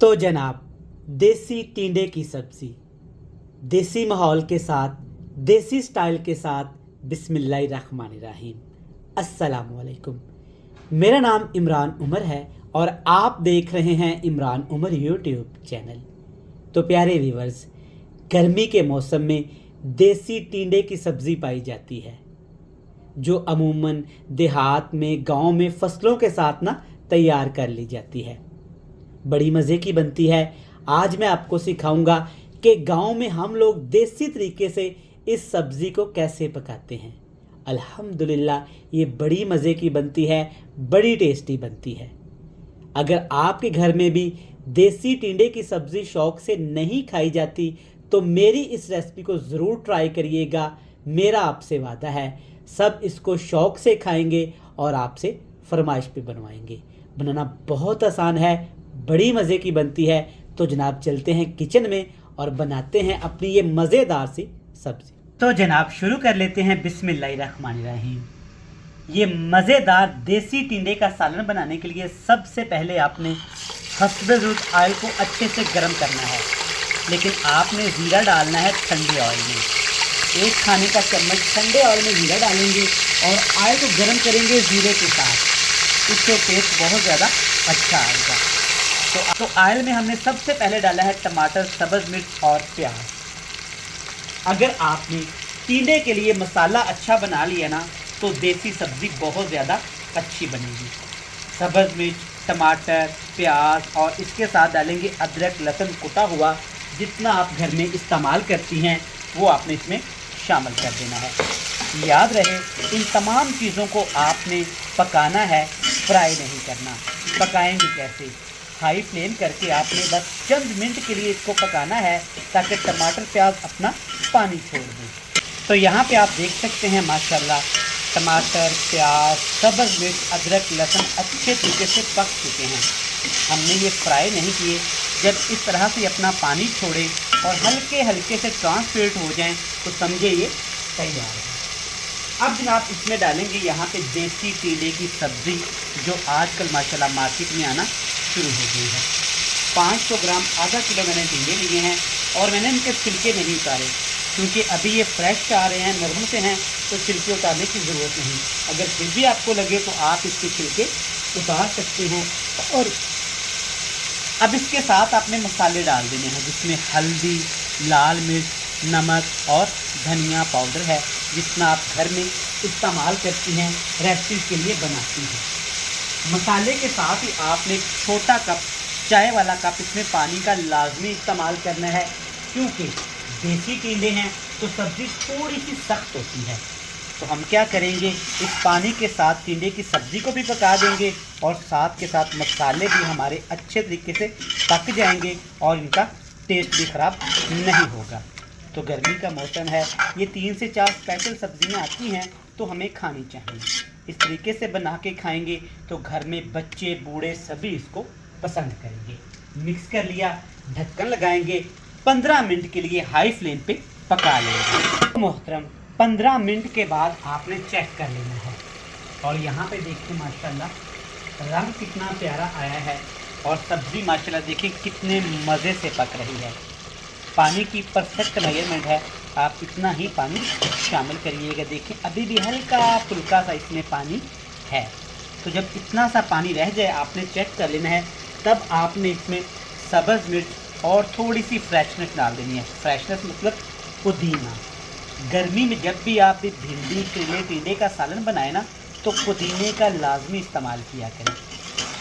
तो जनाब, देसी टींडे की सब्ज़ी देसी माहौल के साथ, देसी स्टाइल के साथ। बिस्मिल्लाहिर्रहमानिर्रहीम। अस्सलामुअलैकुम। मेरा नाम इमरान उमर है और आप देख रहे हैं इमरान उमर यूट्यूब चैनल। तो प्यारे व्यूवर्स, गर्मी के मौसम में देसी टींडे की सब्ज़ी पाई जाती है, जो अमूमन देहात में, गांव में फसलों के साथ ना तैयार कर ली जाती है। बड़ी मज़े की बनती है। आज मैं आपको सिखाऊंगा कि गांव में हम लोग देसी तरीके से इस सब्ज़ी को कैसे पकाते हैं। अल्हम्दुलिल्लाह ये बड़ी मज़े की बनती है, बड़ी टेस्टी बनती है। अगर आपके घर में भी देसी टिंडे की सब्ज़ी शौक़ से नहीं खाई जाती तो मेरी इस रेसिपी को ज़रूर ट्राई करिएगा। मेरा आपसे वादा है, सब इसको शौक़ से खाएंगे और आपसे फरमाइश पे बनवाएंगे। बनाना बहुत आसान है, बड़ी मज़े की बनती है। तो जनाब चलते हैं किचन में और बनाते हैं अपनी ये मज़ेदार सी सब्ज़ी। तो जनाब शुरू कर लेते हैं बिस्मिल्लाहिर्रहमानिर्रहीम। ये मज़ेदार देसी टिंडे का सालन बनाने के लिए सबसे पहले आपने हस्बे ज़रूरत ऑयल को अच्छे से गर्म करना है, लेकिन आपने ज़ीरा डालना है ठंडे ऑयल में। 1 खाने का चम्मच ठंडे ऑयल में ज़ीरा डालेंगे और ऑयल को गर्म करेंगे ज़ीरे के साथ। इससे टेस्ट बहुत ज़्यादा अच्छा आएगा। तो ऑयल में हमने सबसे पहले डाला है टमाटर, सब्ज़ मिर्च और प्याज। अगर आपने टिंडे के लिए मसाला अच्छा बना लिया ना तो देसी सब्ज़ी बहुत ज़्यादा अच्छी बनेगी। सब्ज़ मिर्च, टमाटर, प्याज और इसके साथ डालेंगे अदरक लहसुन कुटा हुआ। जितना आप घर में इस्तेमाल करती हैं वो आपने इसमें शामिल कर देना है। याद रहे, इन तमाम चीज़ों को आपने पकाना है, फ्राई नहीं करना। पकाएंगे कैसे? हाई फ्लेम करके आपने बस चंद मिनट के लिए इसको पकाना है ताकि टमाटर प्याज अपना पानी छोड़ दें। तो यहाँ पे आप देख सकते हैं माशाल्लाह टमाटर, प्याज, सब्ज़ मिर्च, अदरक लहसुन अच्छे तरीके से पक चुके हैं। हमने ये फ्राई नहीं किए। जब इस तरह से अपना पानी छोड़े और हल्के हल्के से ट्रांसपेरेंट हो जाएं तो समझे ये तैयार है। अब जनाब इसमें डालेंगे यहाँ पे देसी टिंडे की सब्ज़ी, जो आजकल माशाल्लाह मार्केट में आना शुरू हो गई है। 500 ग्राम, आधा किलो मैंने टिंडे लिए हैं और मैंने इनके छिलके नहीं उतारे, क्योंकि अभी ये फ्रेश आ रहे हैं, नरम से हैं, तो छिलके उतारने की ज़रूरत नहीं। अगर फिर भी आपको लगे तो आप इसके छिलके उतार सकते हैं। और अब इसके साथ आपने मसाले डाल देने हैं, जिसमें हल्दी, लाल मिर्च, नमक और धनिया पाउडर है, जितना आप घर में इस्तेमाल करती हैं, रेसिपी के लिए बनाती हैं। मसाले के साथ ही आपने एक छोटा कप, चाय वाला कप, इसमें पानी का लाजमी इस्तेमाल करना है, क्योंकि देसी टिंडे हैं तो सब्ज़ी थोड़ी सी सख्त होती है। तो हम क्या करेंगे, इस पानी के साथ टिंडे की सब्ज़ी को भी पका देंगे और साथ के साथ मसाले भी हमारे अच्छे तरीके से पक जाएंगे और इनका टेस्ट भी ख़राब नहीं होगा। तो गर्मी का मौसम है, ये 3 से 4 स्पेशल सब्ज़ियाँ आती हैं तो हमें खानी चाहिए। इस तरीके से बना के खाएंगे तो घर में बच्चे बूढ़े सभी इसको पसंद करेंगे। मिक्स कर लिया, ढक्कन लगाएंगे, 15 मिनट के लिए हाई फ्लेम पे पका लेंगे। मोहतरम 15 मिनट के बाद आपने चेक कर लेना है और यहाँ पे देखिए माशाल्लाह रंग कितना प्यारा आया है और सब्ज़ी माशाल्लाह देखिए कितने मज़े से पक रही है। पानी की परफेक्ट मेजरमेंट है, आप इतना ही पानी शामिल करिएगा। देखिए अभी भी हल्का फुल्का सा इसमें पानी है। तो जब इतना सा पानी रह जाए आपने चेक कर लेना है। तब आपने इसमें सब्ज़ मिर्च और थोड़ी सी फ्रेशनेस डाल देनी है। फ्रेशनेस मतलब पुदीना। गर्मी में जब भी आप भिंडी, करेले, टिंडे का सालन बनाए ना तो पुदीने का लाजमी इस्तेमाल किया करें।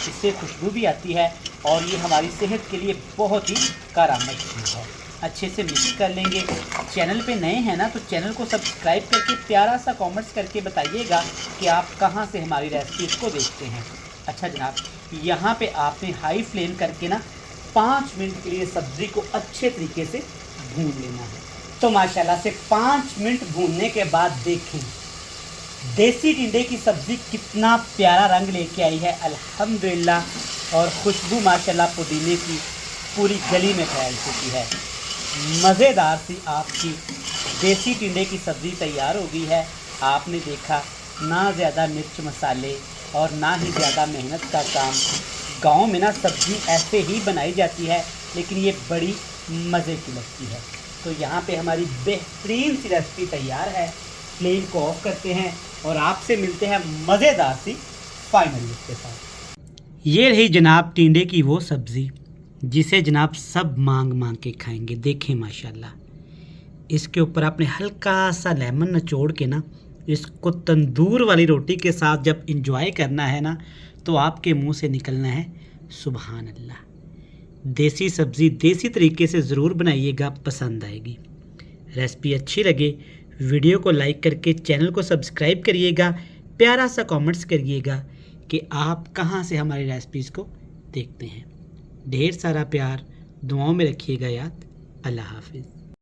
इससे खुशबू भी आती है और ये हमारी सेहत के लिए बहुत ही कारआमद चीज़ है। अच्छे से मिक्स कर लेंगे। चैनल पे नए हैं ना तो चैनल को सब्सक्राइब करके प्यारा सा कमेंट्स करके बताइएगा कि आप कहाँ से हमारी रेसिपीज़ को देखते हैं। अच्छा जनाब, यहाँ पे आपने हाई फ्लेम करके ना 5 मिनट के लिए सब्ज़ी को अच्छे तरीके से भून लेना है। तो माशाल्लाह से 5 मिनट भूनने के बाद देखें देसी टिंडे की सब्ज़ी कितना प्यारा रंग लेके आई है अल्हम्दुलिल्लाह। और खुशबू माशाल्लाह पुदीने की पूरी गली में फैल चुकी है। मज़ेदार सी आपकी देसी टिंडे की सब्ज़ी तैयार हो गई है। आपने देखा, ना ज़्यादा मिर्च मसाले और ना ही ज़्यादा मेहनत का काम, गांव में ना सब्ज़ी ऐसे ही बनाई जाती है, लेकिन ये बड़ी मज़े की लगती है। तो यहाँ पे हमारी बेहतरीन सी रेसिपी तैयार है। फ्लेम को ऑफ करते हैं और आपसे मिलते हैं मज़ेदार सी फाइनल लुक के साथ। ये रही जनाब टिंडे की वो सब्ज़ी जिसे जनाब सब मांग मांग के खाएंगे। देखें माशाल्लाह, इसके ऊपर आपने हल्का सा लेमन निचोड़ के ना इसको तंदूर वाली रोटी के साथ जब इंजॉय करना है ना, तो आपके मुंह से निकलना है सुभान अल्लाह। देसी सब्ज़ी देसी तरीके से ज़रूर बनाइएगा, पसंद आएगी। रेसिपी अच्छी लगे वीडियो को लाइक करके चैनल को सब्सक्राइब करिएगा, प्यारा सा कमेंट्स करिएगा कि आप कहाँ से हमारी रेसिपीज़ को देखते हैं। ढेर सारा प्यार दुआओं में रखिएगा याद। अल्लाह हाफिज़।